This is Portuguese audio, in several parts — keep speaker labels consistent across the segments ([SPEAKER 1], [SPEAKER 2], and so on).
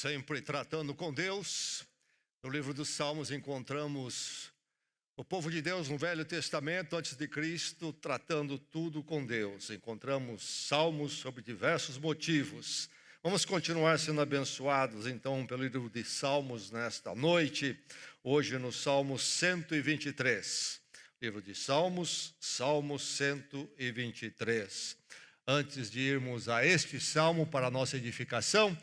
[SPEAKER 1] sempre tratando com Deus. No livro dos Salmos encontramos o povo de Deus no Velho Testamento, antes de Cristo, tratando tudo com Deus. Encontramos salmos sobre diversos motivos. Vamos continuar sendo abençoados, então, pelo livro de Salmos nesta noite, hoje no Salmo 123. Livro de Salmos, Salmo 123. Antes de irmos a este salmo para a nossa edificação,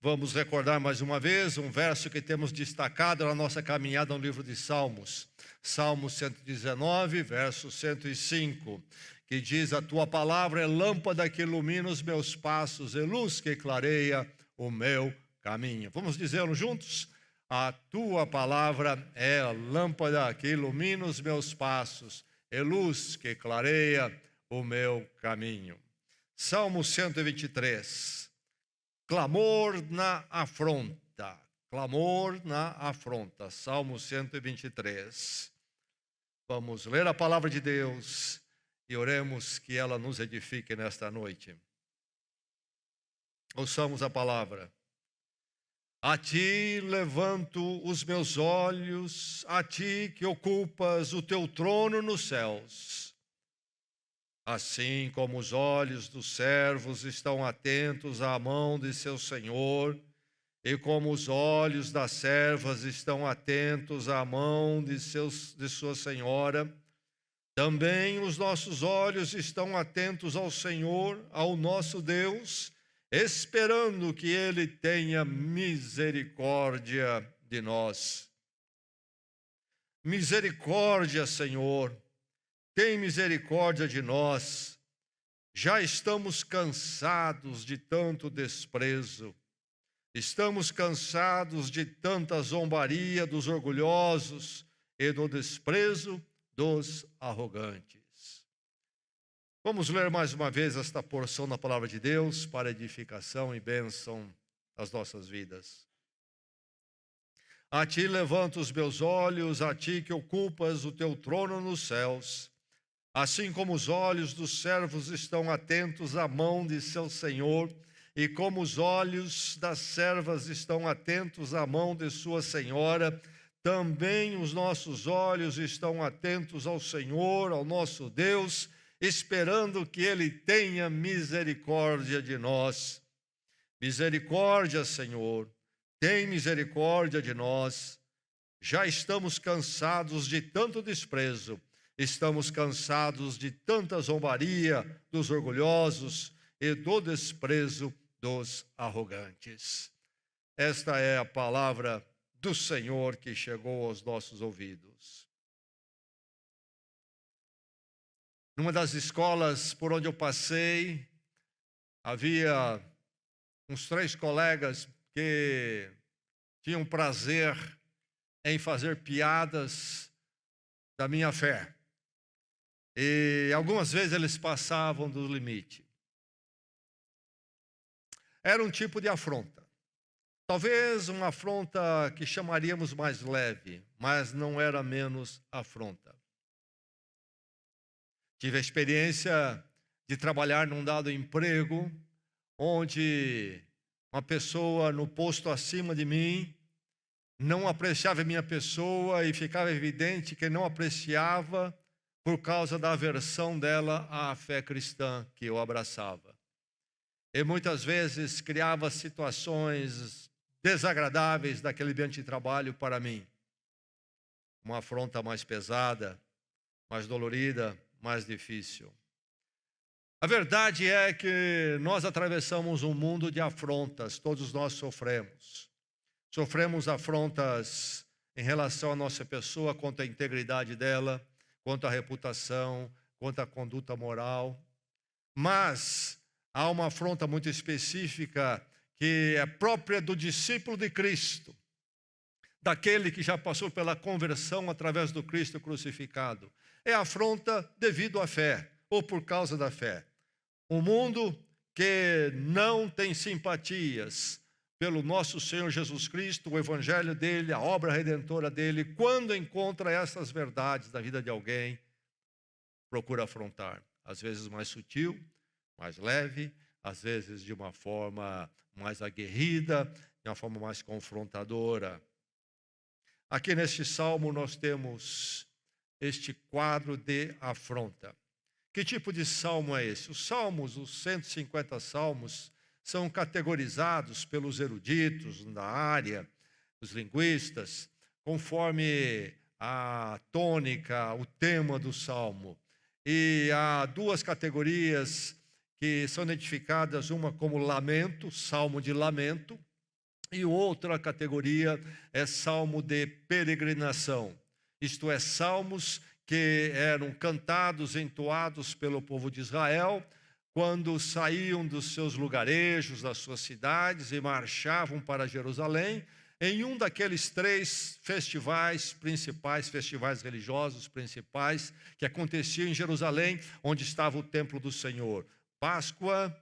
[SPEAKER 1] vamos recordar mais uma vez um verso que temos destacado na nossa caminhada no livro de Salmos. Salmo 119, verso 105, que diz: a tua palavra é lâmpada que ilumina os meus passos, e luz que clareia o meu caminho. Vamos dizê-lo juntos? A tua palavra é a lâmpada que ilumina os meus passos, e luz que clareia o meu caminho. Salmo 123. Clamor na afronta. Clamor na afronta. Salmo 123. Vamos ler a palavra de Deus e oremos que ela nos edifique nesta noite. Ouçamos a palavra. A ti levanto os meus olhos, a ti que ocupas o teu trono nos céus. Assim como os olhos dos servos estão atentos à mão de seu senhor, e como os olhos das servas estão atentos à mão de sua senhora, também os nossos olhos estão atentos ao Senhor, ao nosso Deus, esperando que Ele tenha misericórdia de nós. Misericórdia, Senhor, tem misericórdia de nós. Já estamos cansados de tanto desprezo. Estamos cansados de tanta zombaria dos orgulhosos e do desprezo dos arrogantes. Vamos ler mais uma vez esta porção da palavra de Deus para edificação e bênção das nossas vidas. A ti levanto os meus olhos, a ti que ocupas o teu trono nos céus. Assim como os olhos dos servos estão atentos à mão de seu senhor, e como os olhos das servas estão atentos à mão de sua senhora, também os nossos olhos estão atentos ao Senhor, ao nosso Deus, esperando que Ele tenha misericórdia de nós. Misericórdia, Senhor, tem misericórdia de nós. Já estamos cansados de tanto desprezo. Estamos cansados de tanta zombaria dos orgulhosos e do desprezo dos arrogantes. Esta é a palavra do Senhor que chegou aos nossos ouvidos. Numa das escolas por onde eu passei, havia uns 3 colegas que tinham prazer em fazer piadas da minha fé. E algumas vezes eles passavam do limite. Era um tipo de afronta. Talvez uma afronta que chamaríamos mais leve, mas não era menos afronta. Tive a experiência de trabalhar num dado emprego, onde uma pessoa no posto acima de mim não apreciava a minha pessoa e ficava evidente que não apreciava por causa da aversão dela à fé cristã que eu abraçava. E muitas vezes criava situações desagradáveis daquele ambiente de trabalho para mim. Uma afronta mais pesada, mais dolorida, mais difícil. A verdade é que nós atravessamos um mundo de afrontas, todos nós sofremos. Sofremos afrontas em relação à nossa pessoa, quanto à integridade dela, quanto à reputação, quanto à conduta moral. Mas há uma afronta muito específica que é própria do discípulo de Cristo, daquele que já passou pela conversão através do Cristo crucificado. É a afronta devido à fé, ou por causa da fé. Um mundo que não tem simpatias pelo nosso Senhor Jesus Cristo, o evangelho dele, a obra redentora dele, quando encontra essas verdades na vida de alguém, procura afrontar. Às vezes mais sutil, mais leve, às vezes de uma forma mais aguerrida, de uma forma mais confrontadora. Aqui neste salmo nós temos este quadro de afronta. Que tipo de salmo é esse? Os 150 salmos, são categorizados pelos eruditos da área, os linguistas, conforme a tônica, o tema do salmo. E há duas categorias que são identificadas, uma como lamento, salmo de lamento, e outra categoria é salmo de peregrinação, isto é, salmos que eram cantados, entoados pelo povo de Israel, quando saíam dos seus lugarejos, das suas cidades e marchavam para Jerusalém, em um daqueles 3 festivais principais, festivais religiosos principais, que aconteciam em Jerusalém, onde estava o templo do Senhor: Páscoa,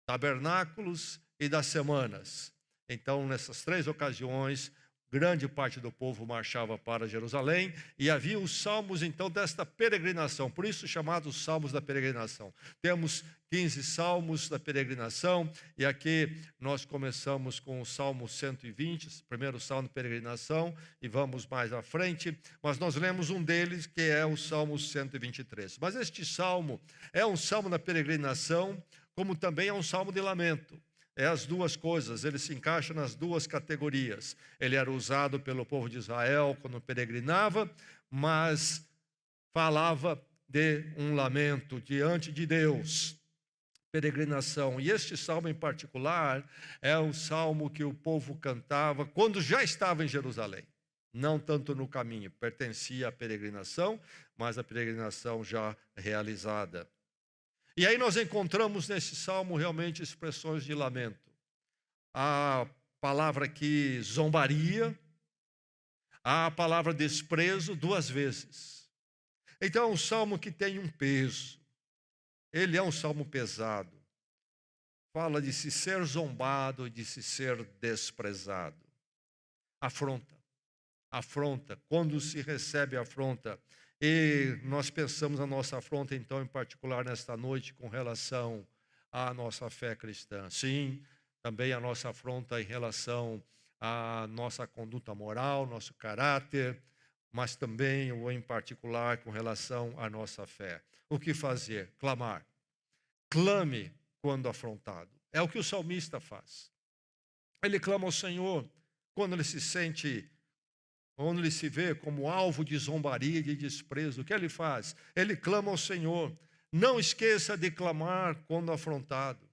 [SPEAKER 1] Tabernáculos e das Semanas. Então, nessas 3 ocasiões, grande parte do povo marchava para Jerusalém e havia os salmos, então, desta peregrinação, por isso chamados salmos da peregrinação. Temos 15 salmos da peregrinação e aqui nós começamos com o Salmo 120, primeiro salmo da peregrinação, e vamos mais à frente, mas nós lemos um deles que é o Salmo 123. Mas este salmo é um salmo da peregrinação, como também é um salmo de lamento. É as duas coisas, ele se encaixa nas duas categorias. Ele era usado pelo povo de Israel quando peregrinava, mas falava de um lamento diante de Deus, peregrinação. E este salmo em particular é um salmo que o povo cantava quando já estava em Jerusalém. Não tanto no caminho, pertencia à peregrinação, mas a peregrinação já realizada. E aí nós encontramos nesse salmo realmente expressões de lamento. A palavra aqui, zombaria, a palavra desprezo 2 vezes. Então é um salmo que tem um peso. Ele é um salmo pesado. Fala de se ser zombado e de se ser desprezado. Afronta. Afronta. Quando se recebe afronta. E nós pensamos na nossa afronta, então, em particular nesta noite, com relação à nossa fé cristã. Sim, também a nossa afronta em relação à nossa conduta moral, nosso caráter, mas também, ou em particular, com relação à nossa fé. O que fazer? Clamar. Clame quando afrontado. É o que o salmista faz. Ele clama ao Senhor quando ele se sente, quando ele se vê como alvo de zombaria e de desprezo. O que ele faz? Ele clama ao Senhor. Não esqueça de clamar quando afrontado.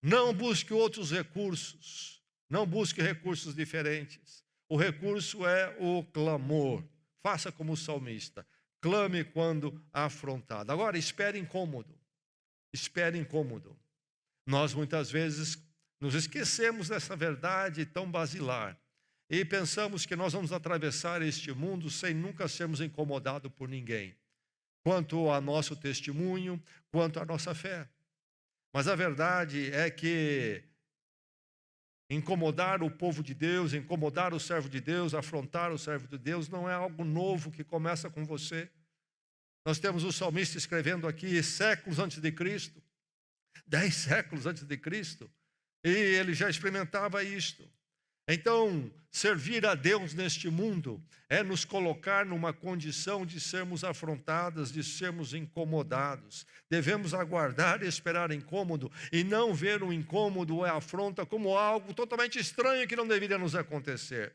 [SPEAKER 1] Não busque outros recursos. Não busque recursos diferentes. O recurso é o clamor. Faça como o salmista. Clame quando afrontado. Agora, espere incômodo. Espere incômodo. Nós muitas vezes nos esquecemos dessa verdade tão basilar e pensamos que nós vamos atravessar este mundo sem nunca sermos incomodados por ninguém, quanto ao nosso testemunho, quanto à nossa fé. Mas a verdade é que incomodar o povo de Deus, incomodar o servo de Deus, afrontar o servo de Deus, não é algo novo que começa com você. Nós temos o salmista escrevendo aqui séculos antes de Cristo, 10 séculos antes de Cristo, e ele já experimentava isto. Então, servir a Deus neste mundo é nos colocar numa condição de sermos afrontados, de sermos incomodados. Devemos aguardar e esperar incômodo e não ver o incômodo ou a afronta como algo totalmente estranho que não deveria nos acontecer.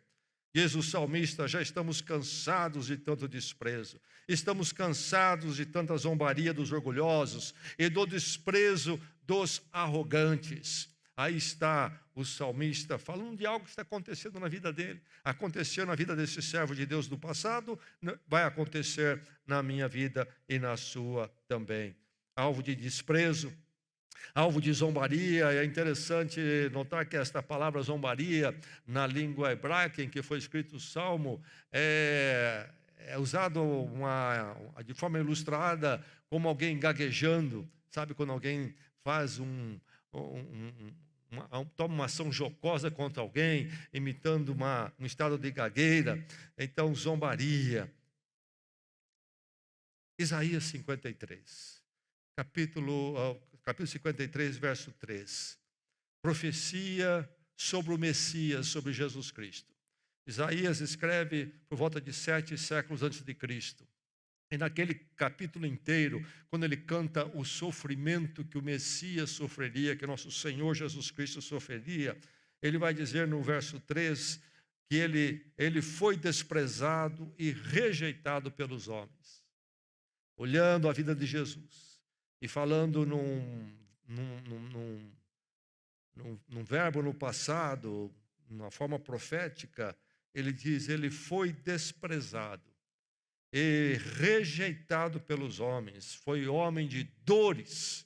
[SPEAKER 1] Diz o salmista: já estamos cansados de tanto desprezo, estamos cansados de tanta zombaria dos orgulhosos e do desprezo dos arrogantes. Aí está o salmista falando de algo que está acontecendo na vida dele. Aconteceu na vida desse servo de Deus do passado, vai acontecer na minha vida e na sua também. Alvo de desprezo, alvo de zombaria. É interessante notar que esta palavra zombaria, na língua hebraica em que foi escrito o salmo, é usado de forma ilustrada como alguém gaguejando. Sabe quando alguém faz toma uma ação jocosa contra alguém, imitando um estado de gagueira? Então, zombaria. Isaías 53, capítulo 53, verso 3. Profecia sobre o Messias, sobre Jesus Cristo. Isaías escreve por volta de 7 séculos antes de Cristo. E naquele capítulo inteiro, quando ele canta o sofrimento que o Messias sofreria, que nosso Senhor Jesus Cristo sofreria, ele vai dizer no verso 3 que ele foi desprezado e rejeitado pelos homens. Olhando a vida de Jesus e falando num verbo no passado, numa forma profética, ele diz, ele foi desprezado e rejeitado pelos homens, foi homem de dores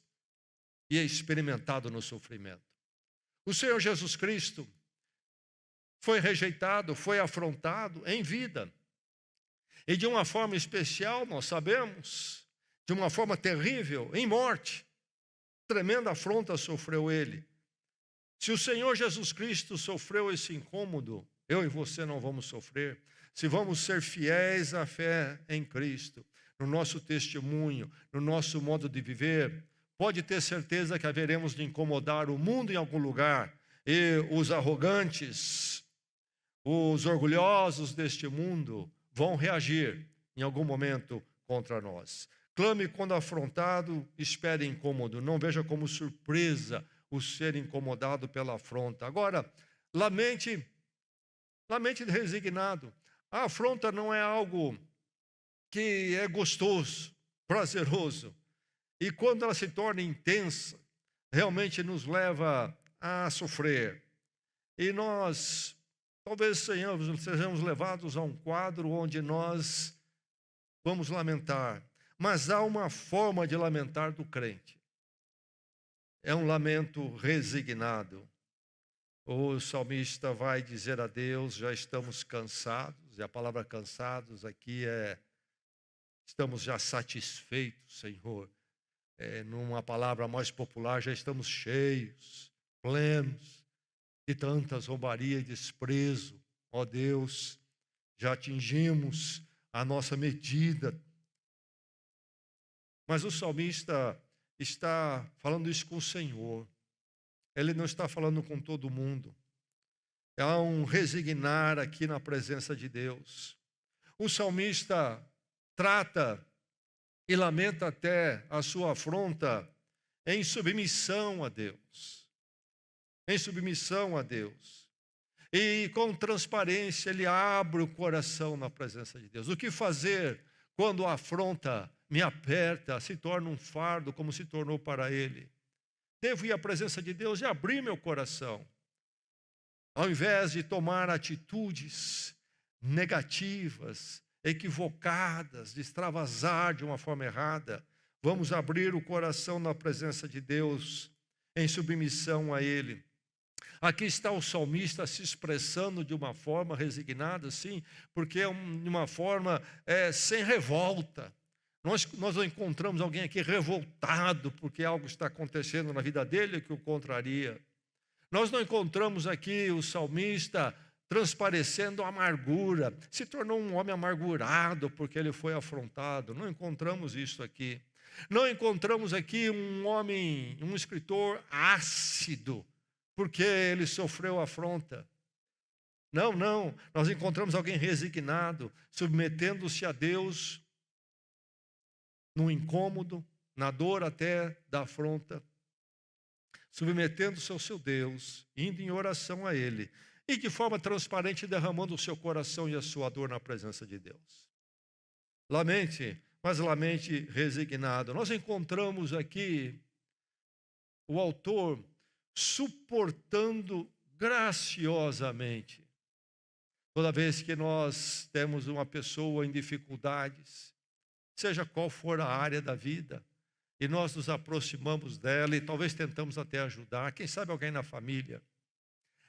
[SPEAKER 1] e experimentado no sofrimento. O Senhor Jesus Cristo foi rejeitado, foi afrontado em vida. E de uma forma especial, nós sabemos, de uma forma terrível, em morte. Tremenda afronta sofreu ele. Se o Senhor Jesus Cristo sofreu esse incômodo, eu e você não vamos sofrer. Se vamos ser fiéis à fé em Cristo, no nosso testemunho, no nosso modo de viver, pode ter certeza que haveremos de incomodar o mundo em algum lugar. E os arrogantes, os orgulhosos deste mundo vão reagir em algum momento contra nós. Clame quando afrontado, espere incômodo. Não veja como surpresa o ser incomodado pela afronta. Agora, lamente resignado. A afronta não é algo que é gostoso, prazeroso. E quando ela se torna intensa, realmente nos leva a sofrer. E nós, talvez sejamos levados a um quadro onde nós vamos lamentar. Mas há uma forma de lamentar do crente. É um lamento resignado. O salmista vai dizer a Deus, já estamos cansados, e a palavra cansados aqui estamos já satisfeitos, Senhor. Numa palavra mais popular, já estamos cheios, plenos, de tanta zombaria e desprezo. Ó Deus, já atingimos a nossa medida. Mas o salmista está falando isso com o Senhor. Ele não está falando com todo mundo. Há um resignar aqui na presença de Deus. O salmista trata e lamenta até a sua afronta em submissão a Deus. Em submissão a Deus. E com transparência ele abre o coração na presença de Deus. O que fazer quando a afronta me aperta, se torna um fardo como se tornou para ele? Devo ir à presença de Deus e abrir meu coração. Ao invés de tomar atitudes negativas, equivocadas, de extravasar de uma forma errada, vamos abrir o coração na presença de Deus, em submissão a Ele. Aqui está o salmista se expressando de uma forma resignada, sim, porque é de uma forma sem revolta. Nós não encontramos alguém aqui revoltado porque algo está acontecendo na vida dele que o contraria. Nós não encontramos aqui o salmista transparecendo amargura, se tornou um homem amargurado porque ele foi afrontado. Não encontramos isso aqui. Não encontramos aqui um escritor ácido porque ele sofreu afronta. Não, nós encontramos alguém resignado, submetendo-se a Deus no incômodo, na dor até da afronta, submetendo-se ao seu Deus, indo em oração a Ele, e de forma transparente derramando o seu coração e a sua dor na presença de Deus. Lamente, mas lamente resignado. Nós encontramos aqui o autor suportando graciosamente. Toda vez que nós temos uma pessoa em dificuldades, seja qual for a área da vida, e nós nos aproximamos dela e talvez tentamos até ajudar, quem sabe alguém na família,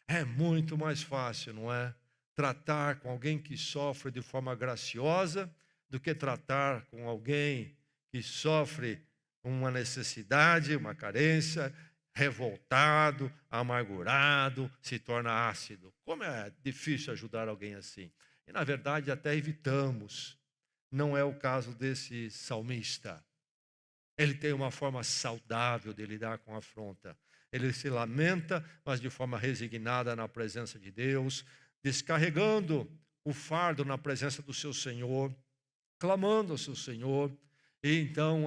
[SPEAKER 1] é muito mais fácil, não é? Tratar com alguém que sofre de forma graciosa do que tratar com alguém que sofre uma necessidade, uma carência, revoltado, amargurado, se torna ácido. Como é difícil ajudar alguém assim. E na verdade até evitamos. Não é o caso desse salmista. Ele tem uma forma saudável de lidar com a afronta. Ele se lamenta, mas de forma resignada na presença de Deus, descarregando o fardo na presença do seu Senhor, clamando ao seu Senhor. E então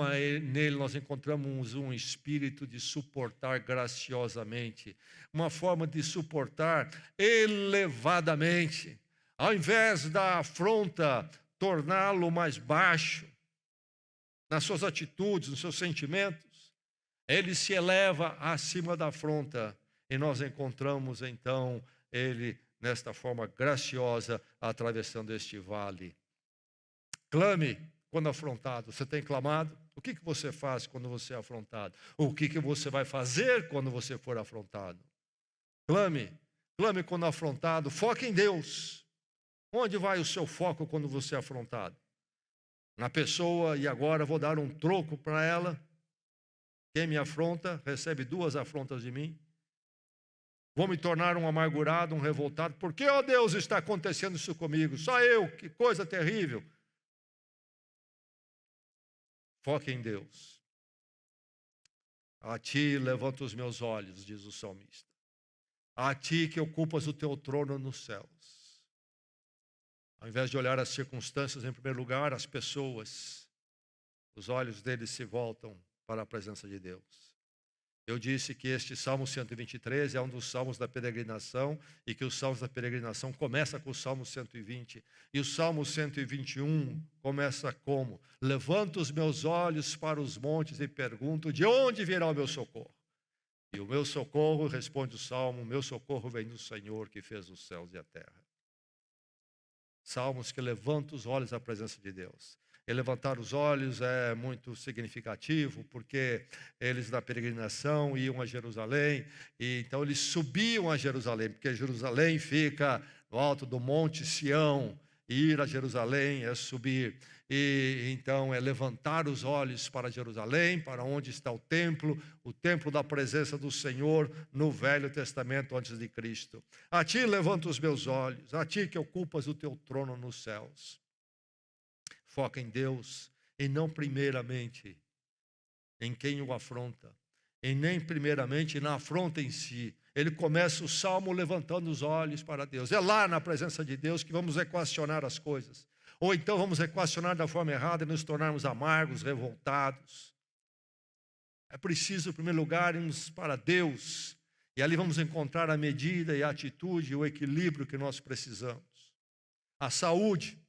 [SPEAKER 1] nele nós encontramos um espírito de suportar graciosamente, uma forma de suportar elevadamente. Ao invés da afronta torná-lo mais baixo nas suas atitudes, nos seus sentimentos, ele se eleva acima da afronta. E nós encontramos então ele nesta forma graciosa atravessando este vale. Clame quando afrontado. Você tem clamado? O que você faz quando você é afrontado? O que você vai fazer quando você for afrontado? Clame quando afrontado. Foque em Deus. Onde vai o seu foco quando você é afrontado? Na pessoa, e agora vou dar um troco para ela. Quem me afronta, recebe 2 afrontas de mim. Vou me tornar um amargurado, um revoltado. Por que, ó Deus, está acontecendo isso comigo? Só eu, que coisa terrível. Foque em Deus. A ti levanto os meus olhos, diz o salmista. A ti que ocupas o teu trono nos céus. Ao invés de olhar as circunstâncias em primeiro lugar, as pessoas, os olhos deles se voltam para a presença de Deus. Eu disse que este Salmo 123 é um dos salmos da peregrinação e que os salmos da peregrinação começa com o Salmo 120. E o Salmo 121 começa como? Levanto os meus olhos para os montes e pergunto, de onde virá o meu socorro? E o meu socorro, responde o Salmo, o meu socorro vem do Senhor que fez os céus e a terra. Salmos que levantam os olhos à presença de Deus. E levantar os olhos é muito significativo, porque eles na peregrinação iam a Jerusalém, e então eles subiam a Jerusalém, porque Jerusalém fica no alto do Monte Sião, e ir a Jerusalém é subir. E então é levantar os olhos para Jerusalém, para onde está o templo da presença do Senhor no Velho Testamento antes de Cristo. A ti levanto os meus olhos, a ti que ocupas o teu trono nos céus. Foca em Deus e não primeiramente em quem o afronta, e nem primeiramente na afronta em si. Ele começa o salmo levantando os olhos para Deus. É lá na presença de Deus que vamos equacionar as coisas. Ou então vamos equacionar da forma errada e nos tornarmos amargos, revoltados. É preciso, em primeiro lugar, irmos para Deus. E ali vamos encontrar a medida e a atitude e o equilíbrio que nós precisamos. A saúde,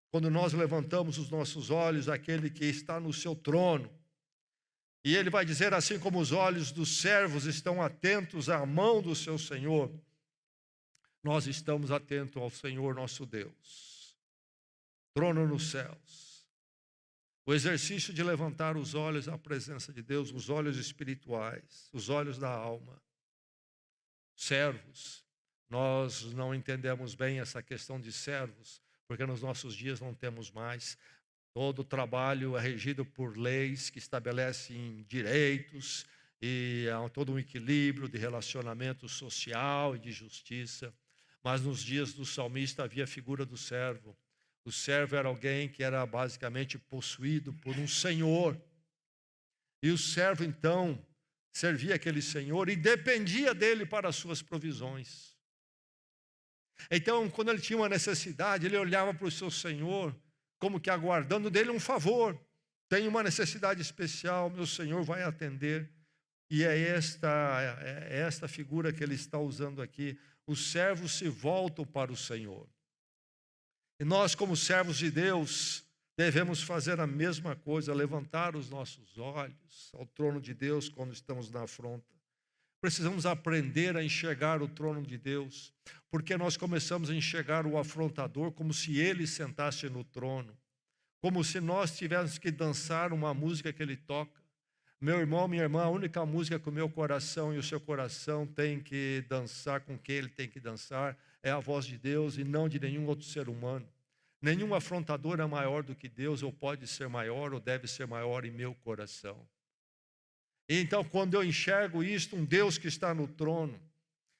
[SPEAKER 1] quando nós levantamos os nossos olhos àquele que está no seu trono. E ele vai dizer, assim como os olhos dos servos estão atentos à mão do seu Senhor, nós estamos atentos ao Senhor nosso Deus. Trono nos céus. O exercício de levantar os olhos à presença de Deus, os olhos espirituais, os olhos da alma. Servos, nós não entendemos bem essa questão de servos, porque nos nossos dias não temos mais. Todo o trabalho é regido por leis que estabelecem direitos e há todo um equilíbrio de relacionamento social e de justiça. Mas nos dias do salmista havia a figura do servo. O servo era alguém que era basicamente possuído por um senhor. E o servo, então, servia aquele senhor e dependia dele para as suas provisões. Então, quando ele tinha uma necessidade, ele olhava para o seu senhor, como que aguardando dele um favor. Tem uma necessidade especial, meu senhor vai atender. E é esta figura que ele está usando aqui. Os servos se voltam para o Senhor. E nós, como servos de Deus, devemos fazer a mesma coisa, levantar os nossos olhos ao trono de Deus quando estamos na afronta. Precisamos aprender a enxergar o trono de Deus, porque nós começamos a enxergar o afrontador como se ele sentasse no trono, como se nós tivéssemos que dançar uma música que ele toca. Meu irmão, minha irmã, a única música que o meu coração e o seu coração tem que dançar, com que ele tem que dançar, é a voz de Deus e não de nenhum outro ser humano. Nenhum afrontador é maior do que Deus, ou pode ser maior, ou deve ser maior em meu coração. Então, quando eu enxergo isto, um Deus que está no trono,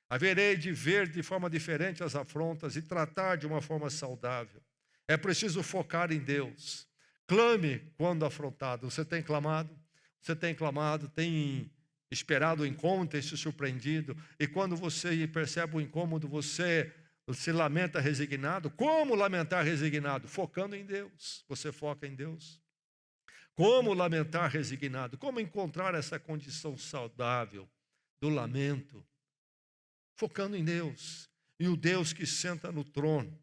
[SPEAKER 1] haverei de ver de forma diferente as afrontas e tratar de uma forma saudável. É preciso focar em Deus. Clame quando afrontado. Você tem clamado? Você tem clamado, tem esperado o incômodo, tem se surpreendido. E quando você percebe o incômodo, você se lamenta resignado. Como lamentar resignado? Focando em Deus. Você foca em Deus. Como lamentar resignado? Como encontrar essa condição saudável do lamento? Focando em Deus. E o Deus que senta no trono.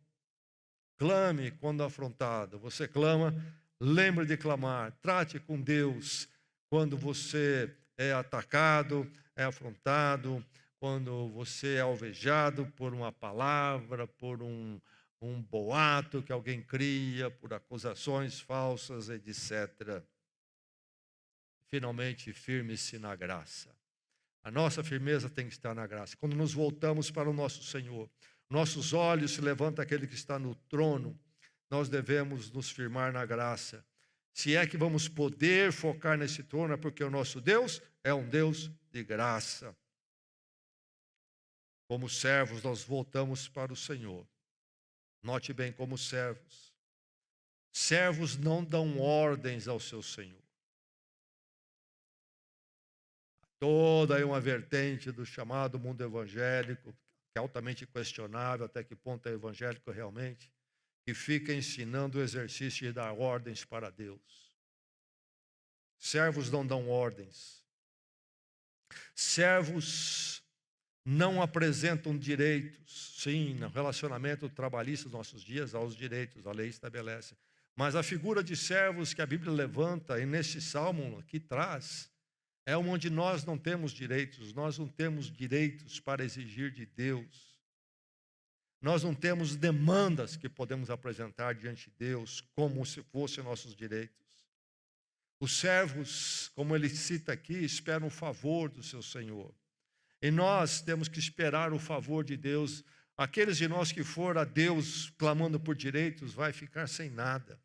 [SPEAKER 1] Clame quando afrontado. Você clama, lembre de clamar. Trate com Deus quando você é atacado, é afrontado, quando você é alvejado por uma palavra, por um boato que alguém cria, por acusações falsas, etc. Finalmente, firme-se na graça. A nossa firmeza tem que estar na graça. Quando nos voltamos para o nosso Senhor, nossos olhos se levantam àquele que está no trono, nós devemos nos firmar na graça. Se é que vamos poder focar nesse trono, é porque o nosso Deus é um Deus de graça. Como servos, nós voltamos para o Senhor. Note bem, como servos. Servos não dão ordens ao seu Senhor. Toda aí uma vertente do chamado mundo evangélico, que é altamente questionável até que ponto é evangélico realmente, que fica ensinando o exercício de dar ordens para Deus. Servos não dão ordens. Servos não apresentam direitos. Sim, no relacionamento trabalhista dos nossos dias, há os direitos, a lei estabelece. Mas a figura de servos que a Bíblia levanta, e nesse salmo aqui traz, é onde nós não temos direitos. Nós não temos direitos para exigir de Deus. Nós não temos demandas que podemos apresentar diante de Deus como se fossem nossos direitos. Os servos, como ele cita aqui, esperam o favor do seu Senhor. E nós temos que esperar o favor de Deus. Aqueles de nós que for a Deus clamando por direitos, vai ficar sem nada.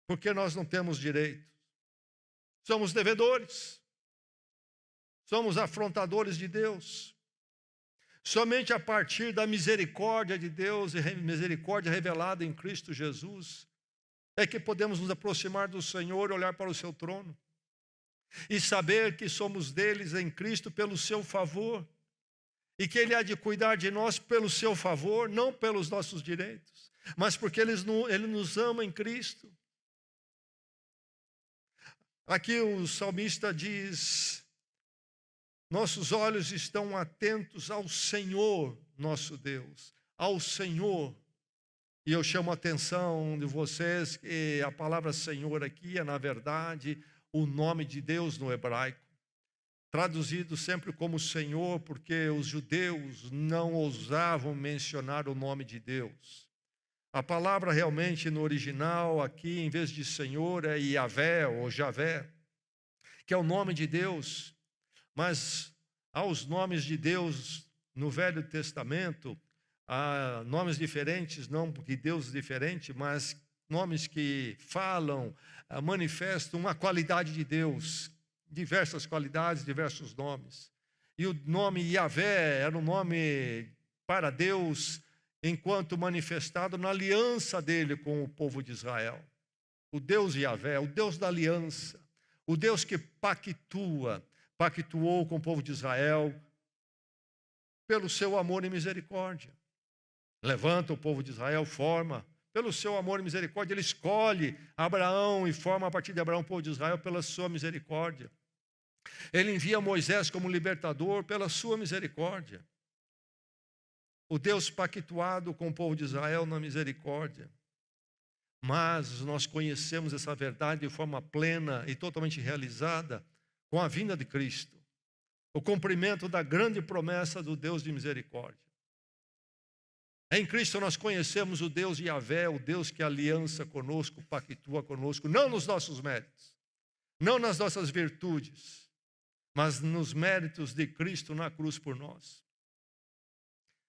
[SPEAKER 1] Porque nós não temos direito. Somos devedores. Somos afrontadores de Deus. Somente a partir da misericórdia de Deus e misericórdia revelada em Cristo Jesus é que podemos nos aproximar do Senhor e olhar para o seu trono e saber que somos deles em Cristo pelo seu favor e que Ele há de cuidar de nós pelo seu favor, não pelos nossos direitos, mas porque Ele nos ama em Cristo. Aqui o salmista diz: nossos olhos estão atentos ao Senhor, nosso Deus, ao Senhor. E eu chamo a atenção de vocês que a palavra Senhor aqui é, na verdade, o nome de Deus no hebraico, traduzido sempre como Senhor, porque os judeus não ousavam mencionar o nome de Deus. A palavra realmente no original aqui, em vez de Senhor, é Yahvé ou Javé, que é o nome de Deus. Mas há os nomes de Deus no Velho Testamento, há nomes diferentes, não porque Deus é diferente, mas nomes que falam, manifestam uma qualidade de Deus, diversas qualidades, diversos nomes. E o nome Yahvé era um nome para Deus enquanto manifestado na aliança dele com o povo de Israel. O Deus Yahvé, o Deus da aliança, o Deus que pactuou com o povo de Israel pelo seu amor e misericórdia. Levanta o povo de Israel, forma, pelo seu amor e misericórdia, ele escolhe Abraão e forma a partir de Abraão o povo de Israel pela sua misericórdia. Ele envia Moisés como libertador pela sua misericórdia. O Deus pactuado com o povo de Israel na misericórdia. Mas nós conhecemos essa verdade de forma plena e totalmente realizada com a vinda de Cristo. O cumprimento da grande promessa do Deus de misericórdia. Em Cristo nós conhecemos o Deus Yahvé, o Deus que aliança conosco, pactua conosco, não nos nossos méritos, não nas nossas virtudes, mas nos méritos de Cristo na cruz por nós.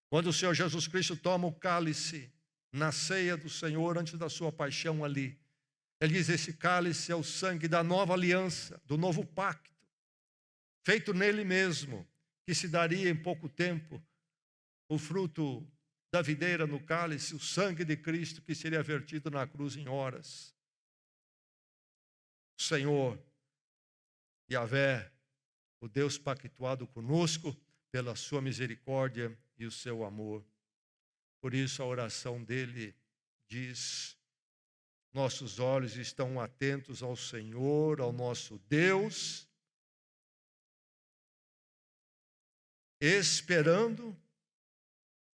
[SPEAKER 1] Quando o Senhor Jesus Cristo toma o cálice na ceia do Senhor, antes da sua paixão ali, ele diz: esse cálice é o sangue da nova aliança, do novo pacto, feito nele mesmo, que se daria em pouco tempo, o fruto da videira no cálice, o sangue de Cristo que seria vertido na cruz em horas. Senhor, Yahvé, o Deus pactuado conosco pela sua misericórdia e o seu amor. Por isso a oração dele diz: nossos olhos estão atentos ao Senhor, ao nosso Deus, esperando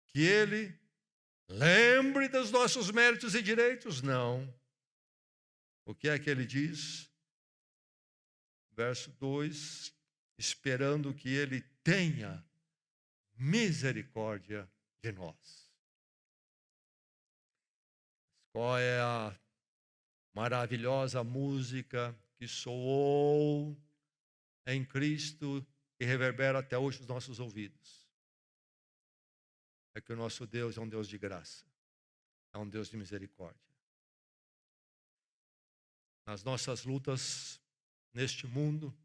[SPEAKER 1] que Ele lembre dos nossos méritos e direitos? Não. O que é que Ele diz? Verso 2, esperando que Ele tenha misericórdia de nós. Qual é a maravilhosa música que soou em Cristo e reverbera até hoje os nossos ouvidos? É que o nosso Deus é um Deus de graça, é um Deus de misericórdia. Nas nossas lutas neste mundo,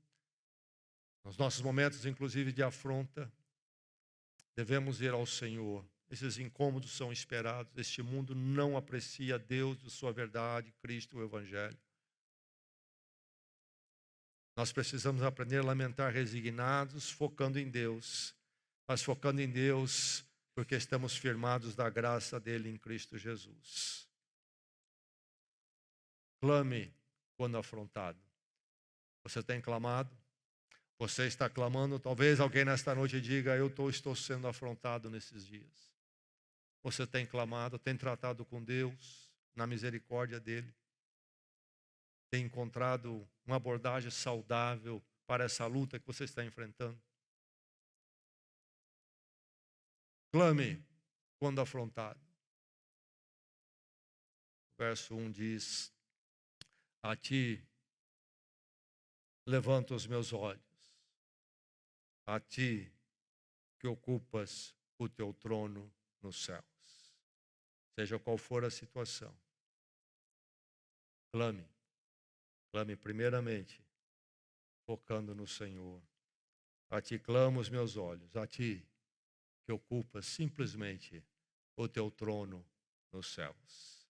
[SPEAKER 1] nos nossos momentos inclusive de afronta, devemos ir ao Senhor. Esses incômodos são esperados. Este mundo não aprecia Deus e sua verdade, Cristo, o Evangelho. Nós precisamos aprender a lamentar resignados, focando em Deus. Mas focando em Deus porque estamos firmados da graça dele em Cristo Jesus. Clame quando afrontado. Você tem clamado? Você está clamando? Talvez alguém nesta noite diga: eu estou sendo afrontado nesses dias. Você tem clamado, tem tratado com Deus na misericórdia dele? Tem encontrado uma abordagem saudável para essa luta que você está enfrentando? Clame quando afrontado. Verso 1 diz: a ti levanto os meus olhos, a ti que ocupas o teu trono nos céus. Seja qual for a situação, clame primeiramente, focando no Senhor. A ti clamo os meus olhos, a ti que ocupas simplesmente o teu trono nos céus.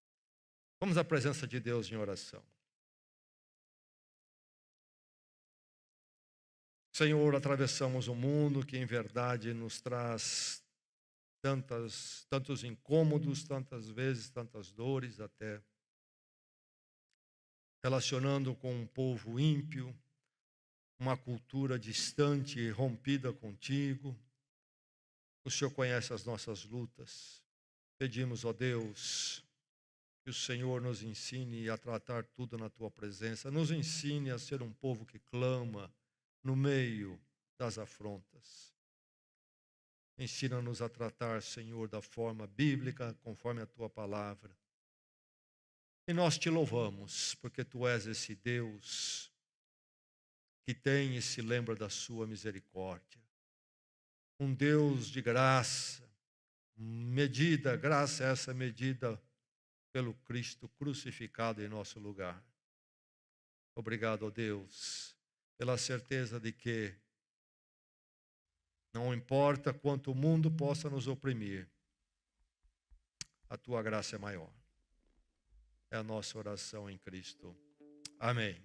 [SPEAKER 1] Vamos à presença de Deus em oração. Senhor, atravessamos um mundo que em verdade nos traz tantos incômodos, tantas vezes, tantas dores até. Relacionando com um povo ímpio, uma cultura distante e rompida contigo. O Senhor conhece as nossas lutas. Pedimos, ó Deus, que o Senhor nos ensine a tratar tudo na tua presença. Nos ensine a ser um povo que clama no meio das afrontas. Ensina-nos a tratar, Senhor, da forma bíblica, conforme a tua palavra. E nós te louvamos, porque tu és esse Deus que tem e se lembra da sua misericórdia. Um Deus de graça, graça essa medida pelo Cristo crucificado em nosso lugar. Obrigado, ó Deus, pela certeza de que não importa quanto o mundo possa nos oprimir, a tua graça é maior. É a nossa oração em Cristo. Amém.